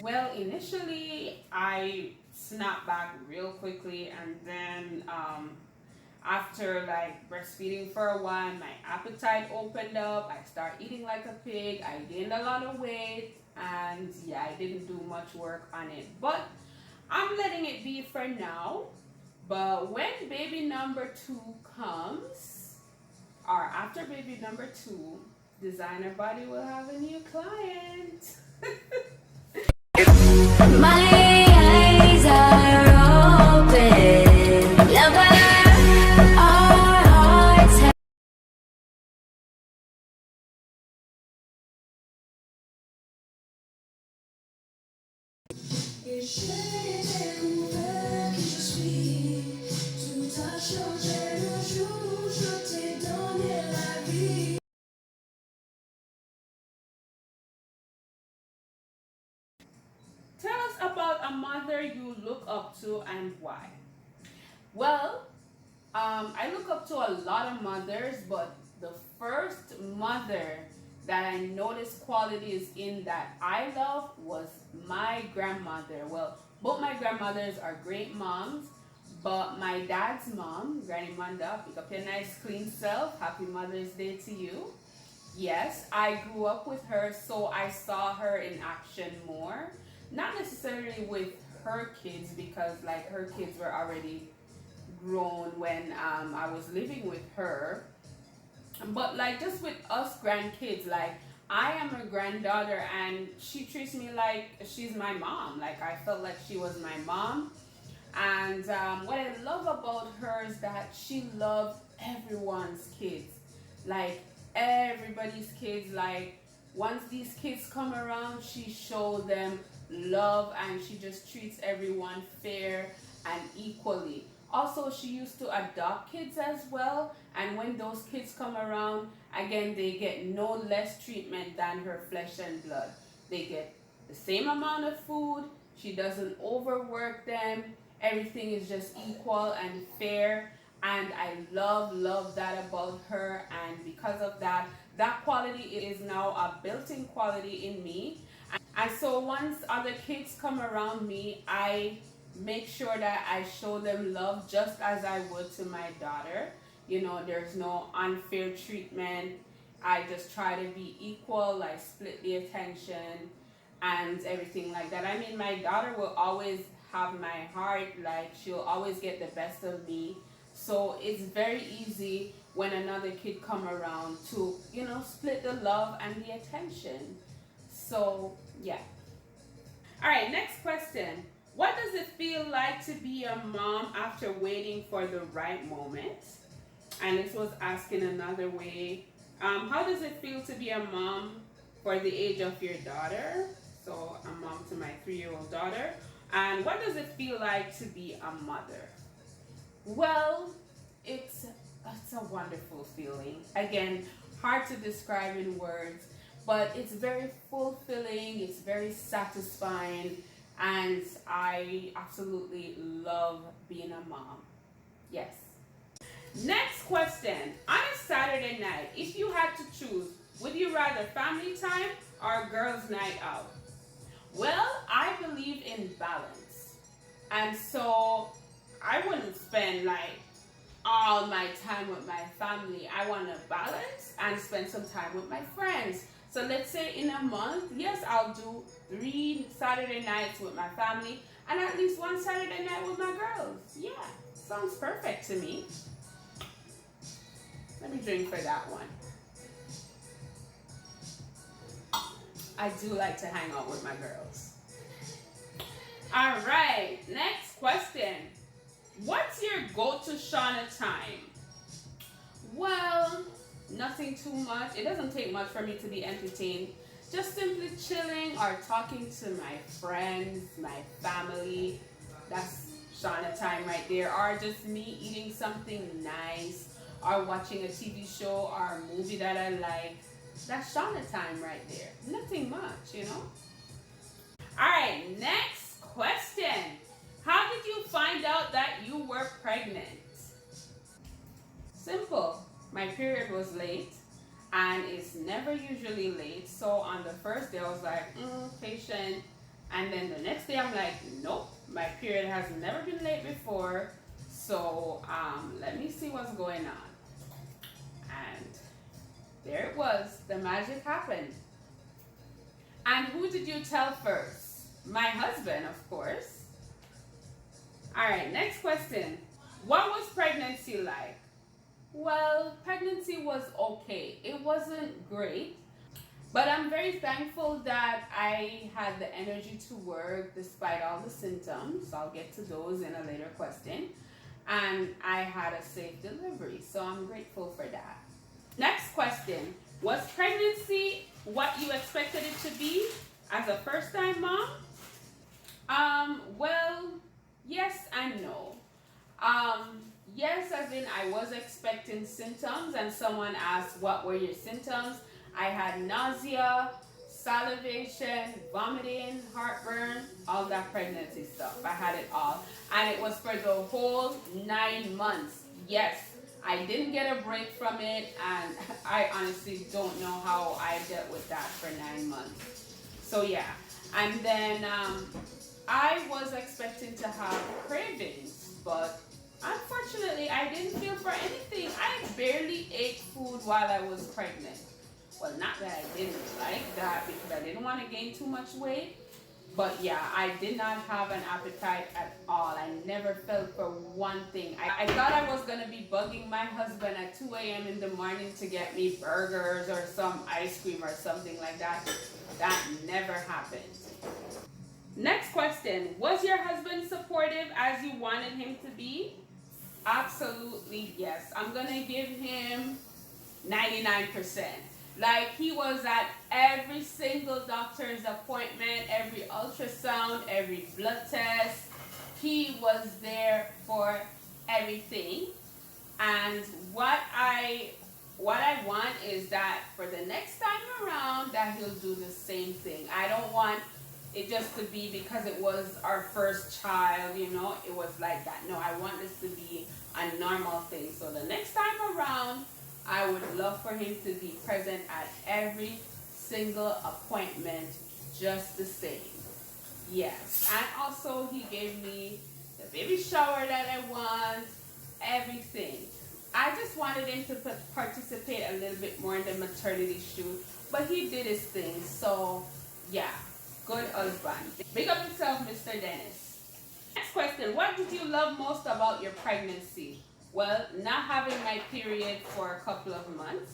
Well, initially I snapped back real quickly, and then after like breastfeeding for a while, my appetite opened up. I started eating like a pig. I gained a lot of weight, and yeah, I didn't do much work on it. But I'm letting it be for now. But when baby number two comes, or after baby number two, designer body will have a new client. My eyes are open. Lover, our hearts have. Et j'ai découvert qui je suis. Tout a changé le jour où je t'ai donné la vie. Tell us about a mother you look up to and why. Well, I look up to a lot of mothers, but the first mother that I noticed qualities in that I love was my grandmother. Well, both my grandmothers are great moms, but my dad's mom, Granny Manda, pick up your nice clean self. Happy Mother's Day to you. Yes, I grew up with her, so I saw her in action more. Not necessarily with her kids, because like her kids were already grown when I was living with her, but like just with us grandkids, like I am her granddaughter and she treats me like she's my mom. Like I felt like she was my mom. And what I love about her is that she loves everyone's kids, like everybody's kids. Like once these kids come around, she shows them love and she just treats everyone fair and equally. Also, she used to adopt kids as well, and when those kids come around, again, they get no less treatment than her flesh and blood. They get the same amount of food. She doesn't overwork them. Everything is just equal and fair, and I love that about her. And because of that, that quality is now a built-in quality in me. And so once other kids come around me, I make sure that I show them love just as I would to my daughter. You know, there's no unfair treatment. I just try to be equal. I split the attention and everything like that. I mean, my daughter will always have my heart. Like she'll always get the best of me. So it's very easy when another kid come around to, you know, split the love and the attention. So yeah. All right, next question. What does it feel like to be a mom after waiting for the right moment? And this was asking another way. How does it feel to be a mom for the age of your daughter? So, a mom to my 3-year-old daughter. And what does it feel like to be a mother? Well, it's a wonderful feeling. Again, hard to describe in words, but it's very fulfilling, it's very satisfying, and I absolutely love being a mom. Yes. Next question. On a Saturday night, if you had to choose, would you rather family time or girls' night out? Well, I believe in balance. And so I wouldn't spend like all my time with my family. I want to balance and spend some time with my friends. So let's say in a month, yes, I'll do 3 Saturday nights with my family and at least 1 Saturday night with my girls. Yeah, sounds perfect to me. Let me drink for that one. I do like to hang out with my girls. All right, next question. What's your go-to Shauna time? Well, nothing too much. It doesn't take much for me to be entertained. Just simply chilling or talking to my friends, my family. That's Shauna time right there. Or just me eating something nice or watching a TV show or a movie that I like. That's Shauna time right there. Nothing much, you know? All right, next question. How did you find out that you were pregnant? Simple. My period was late and it's never usually late. So on the first day I was like, patient. And then the next day I'm like, nope, my period has never been late before. So let me see what's going on. And there it was. The magic happened. And who did you tell first? My husband, of course. All right, next question. What was pregnancy like? Well, pregnancy was okay. It wasn't great, but I'm very thankful that I had the energy to work despite all the symptoms. I'll get to those in a later question. And I had a safe delivery, so I'm grateful for that. Next question. Was pregnancy what you expected it to be as a first-time mom? Well, yes and no. Yes, as in I was expecting symptoms, and someone asked, what were your symptoms? I had nausea, salivation, vomiting, heartburn, all that pregnancy stuff. I had it all. And it was for the whole 9 months. Yes, I didn't get a break from it, and I honestly don't know how I dealt with that for 9 months. So yeah, and then I was expecting to have cravings, but unfortunately I didn't feel for anything. I barely ate food while I was pregnant. Well, not that I didn't like that, because I didn't want to gain too much weight. But yeah, I did not have an appetite at all. I never felt for one thing. I thought I was going to be bugging my husband at 2 a.m. in the morning to get me burgers or some ice cream or something like that. That never happened. Next question. Was your husband supportive as you wanted him to be? Absolutely yes. I'm going to give him 99%. Like, he was at every single doctor's appointment, every ultrasound, every blood test. He was there for everything. And what I want is that for the next time around, that he'll do the same thing. I don't want it just to be because it was our first child, you know, it was like that. No, I want this to be a normal thing. So the next time around, I would love for him to be present at every single appointment just the same. Yes. And also he gave me the baby shower that I want, everything. I just wanted him to participate a little bit more in the maternity shoot, but he did his thing. So yeah, good husband. Big up yourself, Mr. Dennis. Next question. What did you love most about your pregnancy? Well, not having my period for a couple of months.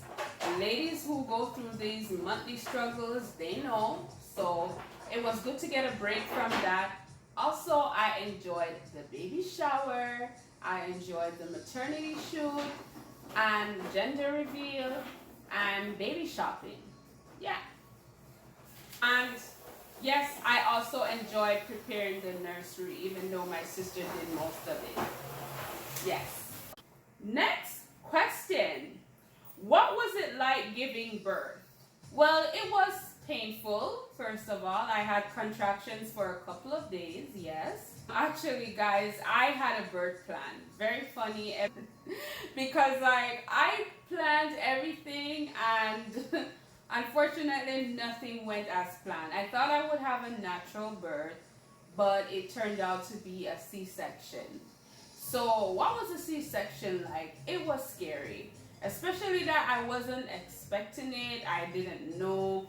Ladies who go through these monthly struggles, they know. So it was good to get a break from that. Also, I enjoyed the baby shower. I enjoyed the maternity shoot and gender reveal and baby shopping. Yeah. And yes, I also enjoyed preparing the nursery, even though my sister did most of it. Yes. Next question. What was it like giving birth? Well, it was painful, first of all. I had contractions for a couple of days, yes. Actually, guys, I had a birth plan. Very funny because like I planned everything and unfortunately nothing went as planned. I thought I would have a natural birth, but it turned out to be a C-section. So what was a C-section like? It was scary, especially that I wasn't expecting it. I didn't know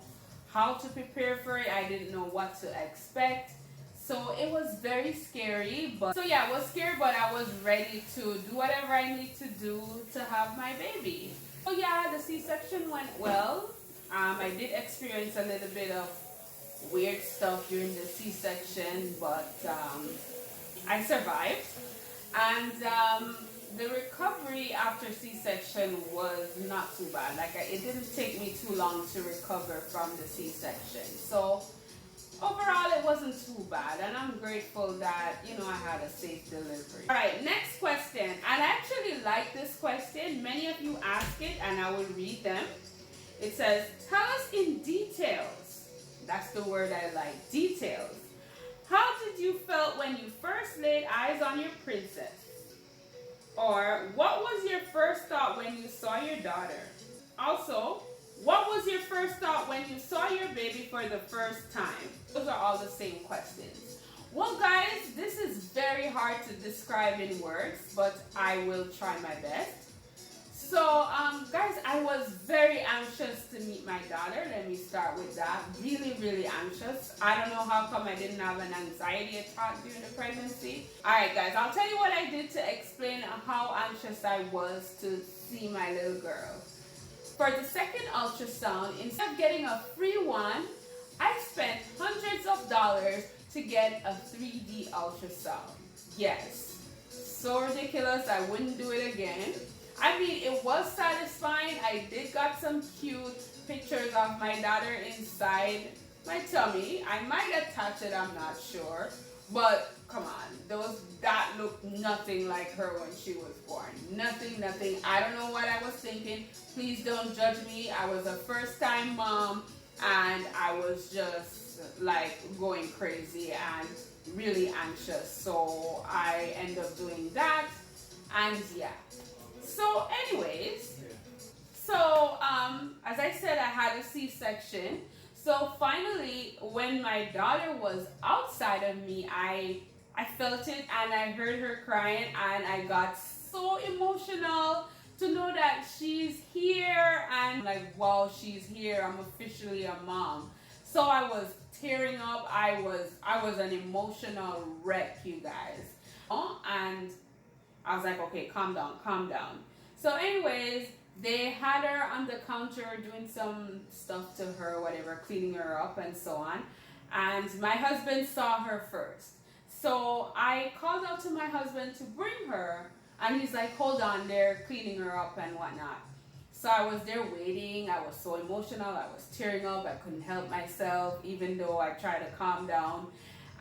how to prepare for it. I didn't know what to expect. So it was very scary. So yeah, it was scary, but I was ready to do whatever I need to do to have my baby. So yeah, the C-section went well. I did experience a little bit of weird stuff during the C-section, but I survived. And the recovery after C-section was not too bad. Like, it didn't take me too long to recover from the C-section. So overall, it wasn't too bad. And I'm grateful that, you know, I had a safe delivery. All right, next question. I actually like this question. Many of you ask it, and I will read them. It says, tell us in details. That's the word I like, details. How did you feel when you first laid eyes on your princess? Or what was your first thought when you saw your daughter? Also, What was your first thought when you saw your baby for the first time? Those are all the same questions. Well, guys, this is very hard to describe in words, but I will try my best. So, guys, I was very anxious to meet my daughter. Let me start with that. Really, really anxious. I don't know how come I didn't have an anxiety attack during the pregnancy. Alright, guys, I'll tell you what I did to explain how anxious I was to see my little girl. For the second ultrasound, instead of getting a free one, I spent hundreds of dollars to get a 3D ultrasound. Yes, so ridiculous, I wouldn't do it again. I mean, it was satisfying. I did got some cute pictures of my daughter inside my tummy. I might attach it, I'm not sure. But come on, that looked nothing like her when she was born. Nothing, nothing. I don't know what I was thinking. Please don't judge me. I was a first-time mom and I was just like going crazy and really anxious. So I ended up doing that, and yeah. So anyways, as I said, I had a C-section. So finally, when my daughter was outside of me, I felt it and I heard her crying and I got so emotional to know that she's here, and like, wow, she's here. I'm officially a mom. So I was tearing up. I was an emotional wreck, you guys. And I was like, okay, calm down, calm down. So anyways, they had her on the counter doing some stuff to her, whatever, cleaning her up and so on. And my husband saw her first. So I called out to my husband to bring her, and he's like, hold on, they're cleaning her up and whatnot. So I was there waiting. I was so emotional. I was tearing up. I couldn't help myself, even though I tried to calm down.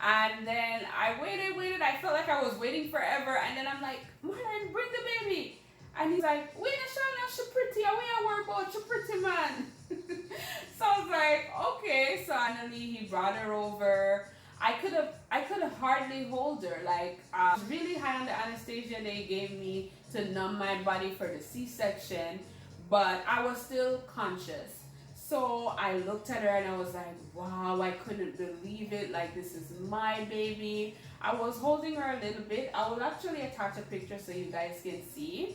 And then I waited. I felt like I was waiting forever. And then I'm like, Marlon, bring the baby. And he's like, wait, Shana, she pretty. I want to worry about she pretty, man. So I was like, okay. So finally he brought her over. I could have hardly hold her. Like, really high on the anesthesia they gave me to numb my body for the C-section, but I was still conscious. So I looked at her and I was like, wow, I couldn't believe it. Like, this is my baby. I was holding her a little bit. I will actually attach a picture so you guys can see.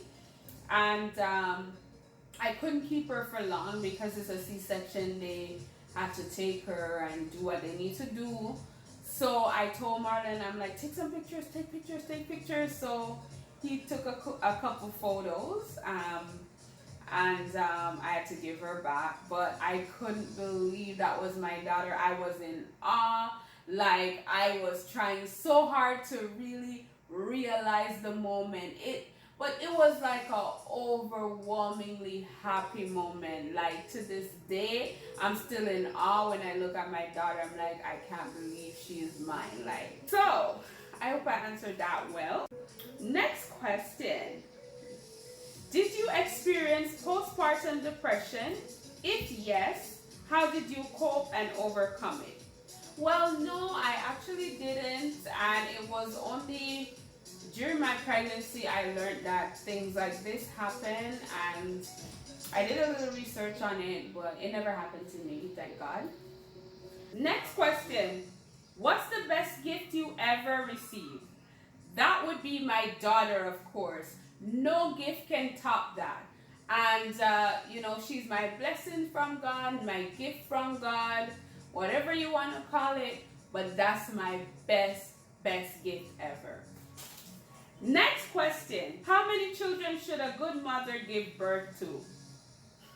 And I couldn't keep her for long because it's a C-section. They had to take her and do what they need to do. So I told Marlon, I'm like, take some pictures, take pictures, take pictures. So he took a couple photos. And I had to give her back, but I couldn't believe that was my daughter. I was in awe. Like, I was trying so hard to really realize the moment. But it was like a overwhelmingly happy moment. Like, to this day, I'm still in awe when I look at my daughter. I'm like, I can't believe she is mine. Like, so I hope I answered that well. Next question. Did you experience postpartum depression? If yes, how did you cope and overcome it? Well, no, I actually didn't, and it was only during my pregnancy I learned that things like this happen, and I did a little research on it, but it never happened to me, thank God. Next question. What's the best gift you ever received? That would be my daughter, of course. No gift can top that. And, she's my blessing from God, my gift from God, whatever you want to call it, but that's my best gift ever. Next question. How many children should a good mother give birth to?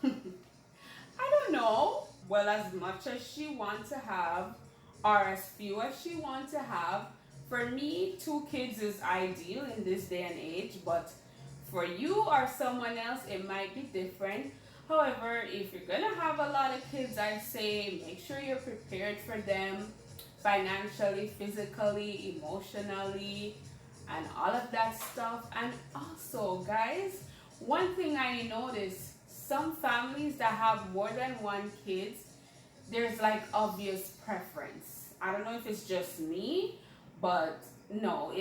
I don't know. Well, as much as she wants to have, or as few as she wants to have. For me, 2 kids is ideal in this day and age, but for you or someone else, it might be different. However, if you're gonna have a lot of kids, I say make sure you're prepared for them financially, physically, emotionally, and all of that stuff. And also, guys, one thing I noticed, some families that have more than 1 kid, there's like obvious preference. I don't know if it's just me, but no,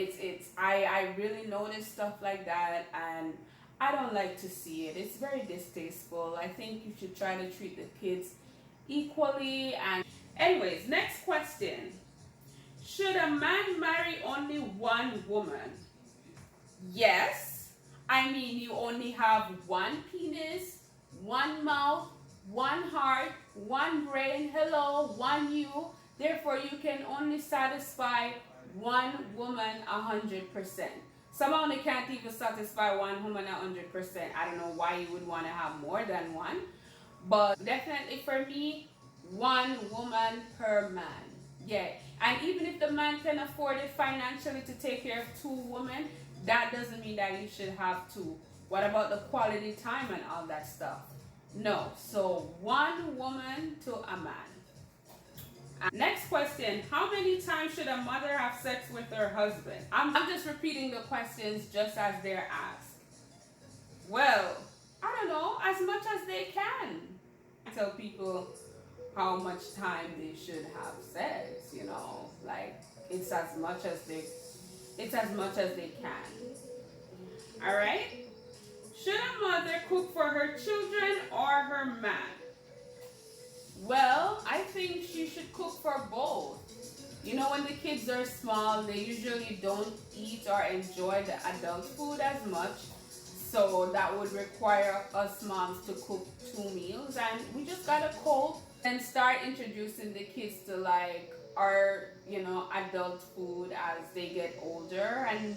I really noticed stuff like that, and I don't like to see it. It's very distasteful. I think you should try to treat the kids equally. And anyways, next question. Should a man marry only one woman? Yes. I mean, you only have one penis, one mouth, one heart, one brain, hello, one you. Therefore, you can only satisfy one woman 100%. Some only can't even satisfy one woman 100%. I don't know why you would want to have more than one. But definitely for me, one woman per man. Yeah. And even if the man can afford it financially to take care of two women, that doesn't mean that you should have two. What about the quality time and all that stuff? No. So one woman to a man. Next question. How many times should a mother have sex with her husband? I'm just repeating the questions just as they're asked. Well, I don't know, as much as they can. I tell people how much time they should have sex, like it's as much as they can. All right? Should a mother cook for her children or her man? Well, I think she should cook for both. When the kids are small, they usually don't eat or enjoy the adult food as much. So that would require us moms to cook 2 meals, and we just gotta cope and start introducing the kids to like our, adult food as they get older, and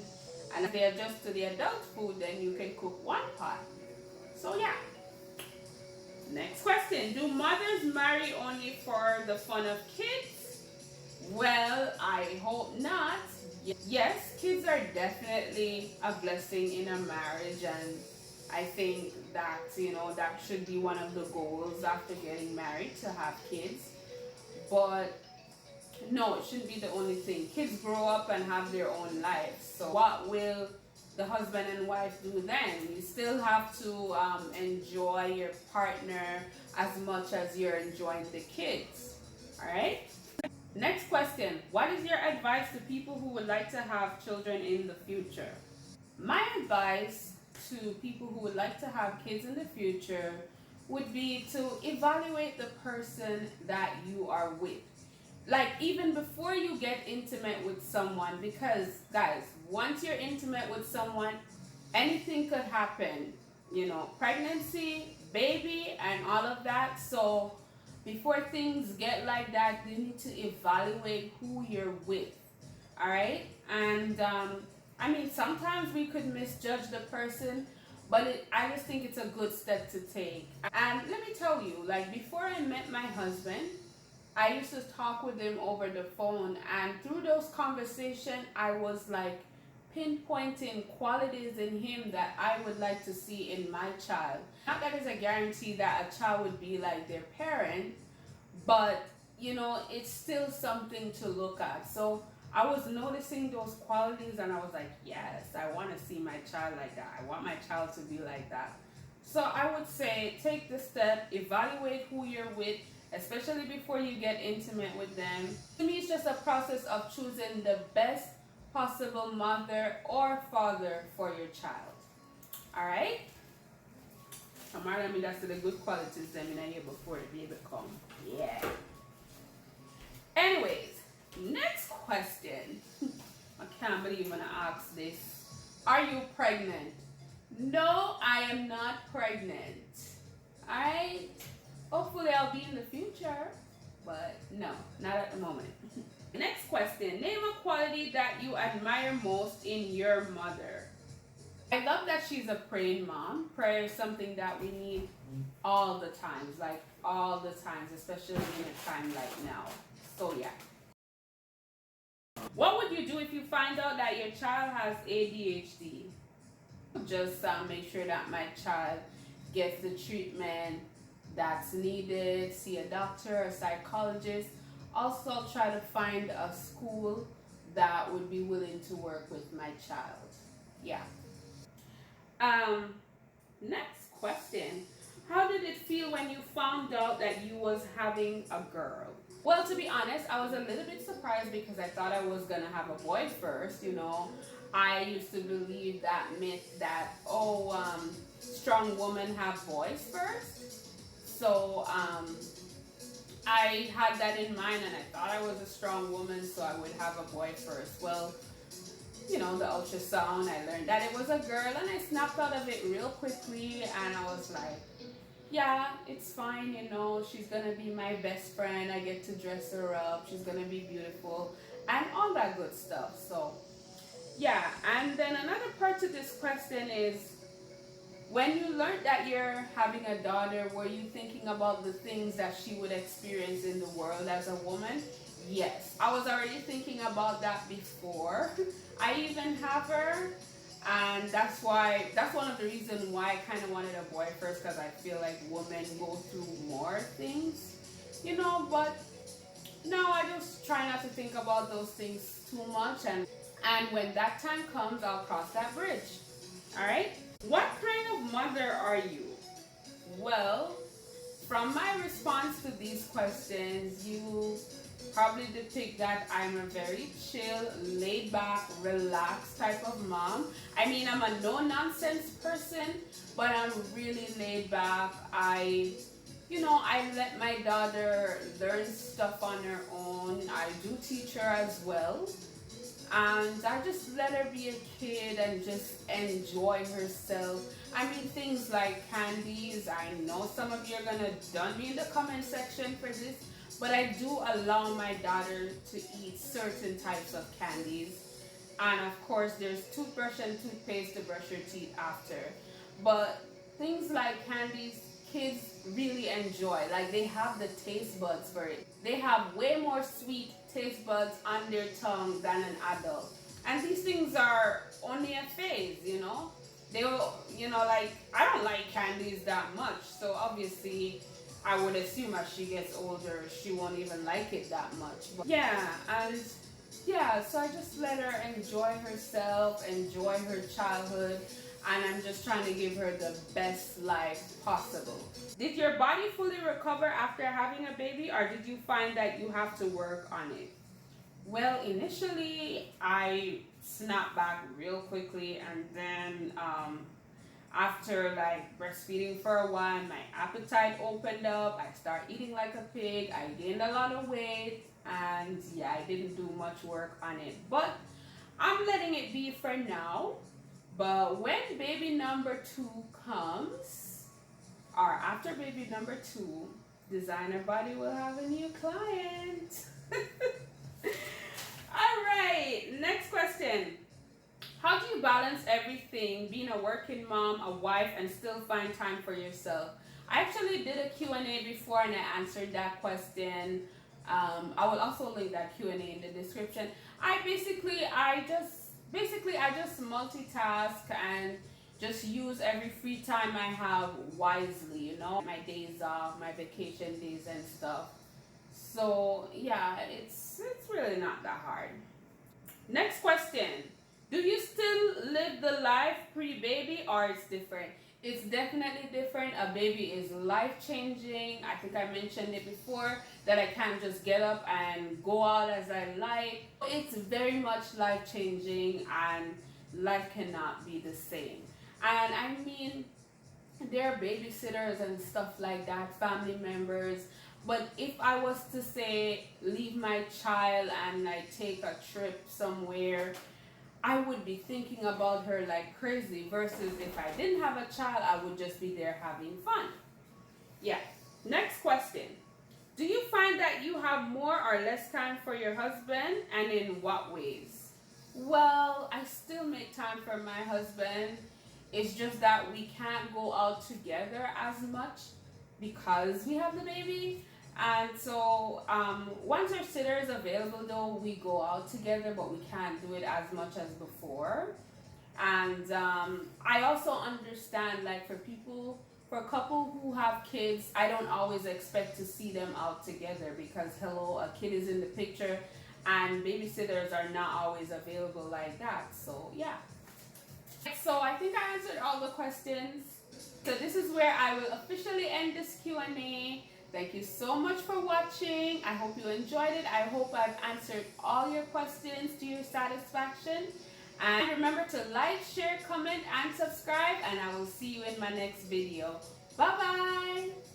if they adjust to the adult food, then you can cook one pot. So yeah. Next question. Do mothers marry only for the fun of kids? Well, I hope not. Yes, kids are definitely a blessing in a marriage, and I think that, that should be one of the goals after getting married, to have kids. But no, it shouldn't be the only thing. Kids grow up and have their own lives. So what will the husband and wife do then? You still have to enjoy your partner as much as you're enjoying the kids. All right? Next question. What is your advice to people who would like to have children in the future? My advice to people who would like to have kids in the future would be to evaluate the person that you are with. Like, even before you get intimate with someone, because guys, once you're intimate with someone, anything could happen. Pregnancy, baby, and all of that. So before things get like that, you need to evaluate who you're with. All right? And I mean, sometimes we could misjudge the person, but I just think it's a good step to take. And let me tell you, like, before I met my husband, I used to talk with him over the phone, and through those conversations, I was like pinpointing qualities in him that I would like to see in my child. Not that it's a guarantee that a child would be like their parent, but it's still something to look at. So I was noticing those qualities, and I was like, yes, I want to see my child like that. I want my child to be like that. So I would say take the step, evaluate who you're with, especially before you get intimate with them. To me, it's just a process of choosing the best possible mother or father for your child. All right? Amara, I mean, that's the good qualities them in here before the baby come. Yeah. Anyways, next question. I can't believe when I ask this. Are you pregnant? No, I am not pregnant. Alright? Hopefully I'll be in the future. But no, not at the moment. Next question. Name a quality that you admire most in your mother. I love that she's a praying mom. Prayer is something that we need all the times. Like all the times, especially in a time like now. So yeah. What would you do if you find out that your child has ADHD? Just make sure that my child gets the treatment that's needed, see a doctor, a psychologist. Also try to find a school that would be willing to work with my child. Yeah. Next question. How did it feel when you found out that you was having a girl? Well, to be honest, I was a little bit surprised because I thought I was gonna have a boy first. I used to believe that myth that strong women have boys first. So I had that in mind, and I thought I was a strong woman, so I would have a boy first. Well, the ultrasound, I learned that it was a girl, and I snapped out of it real quickly, and I was like, yeah, it's fine, she's gonna be my best friend. I get to dress her up, she's gonna be beautiful, and all that good stuff. So, yeah, and then another part to this question is, when you learned that you're having a daughter, were you thinking about the things that she would experience in the world as a woman? Yes, I was already thinking about that before I even have her. And that's one of the reasons why I kind of wanted a boy first, because I feel like women go through more things, but no, I just try not to think about those things too much. And when that time comes, I'll cross that bridge. All right? What kind of mother are you? Well, from my response to these questions, you probably depict that I'm a very chill, laid back, relaxed type of mom. I mean, I'm a no nonsense person, but I'm really laid back. I let my daughter learn stuff on her own. I do teach her as well. And I just let her be a kid and just enjoy herself. I mean, things like candies. I know some of you are gonna dun me in the comment section for this, but I do allow my daughter to eat certain types of candies. And of course, there's toothbrush and toothpaste to brush your teeth after. But things like candies, kids really enjoy. Like, they have the taste buds for it. They have way more sweet taste buds on their tongue than an adult. And these things are only a phase. They will, like, I don't like candies that much. So obviously, I would assume as she gets older, she won't even like it that much. But yeah, and yeah, so I just let her enjoy herself, enjoy her childhood, and I'm just trying to give her the best life possible. Did your body fully recover after having a baby, or did you find that you have to work on it? Well, initially, I snapped back real quickly, and then after like breastfeeding for a while, my appetite opened up. I started eating like a pig. I gained a lot of weight, and yeah, I didn't do much work on it. But I'm letting it be for now. But when baby number 2 comes, or after baby number 2, Designer Body will have a new client. All right, next question. How do you balance everything, being a working mom, a wife, and still find time for yourself? I actually did a Q&A before, and I answered that question. I will also link that Q&A in the description. I just multitask and just use every free time I have wisely, my days off, my vacation days and stuff. So yeah, it's really not that hard. Next question. Do you still live the life pre-baby, or it's different? It's definitely different. A baby is life-changing. I think I mentioned it before that I can't just get up and go out as I like. It's very much life-changing, and life cannot be the same. And I mean, there are babysitters and stuff like that, family members. But if I was to say leave my child and I take a trip somewhere, I would be thinking about her like crazy, versus if I didn't have a child, I would just be there having fun. Yeah. Next question. Do you find that you have more or less time for your husband, and in what ways? Well, I still make time for my husband. It's just that we can't go out together as much because we have the baby. And so once our sitter is available, though, we go out together, but we can't do it as much as before. And I also understand, like, for a couple who have kids, I don't always expect to see them out together because, hello, a kid is in the picture, and babysitters are not always available like that. So yeah. So I think I answered all the questions. So this is where I will officially end this Q&A. Thank you so much for watching. I hope you enjoyed it. I hope I've answered all your questions to your satisfaction. And remember to like, share, comment, and subscribe. And I will see you in my next video. Bye-bye.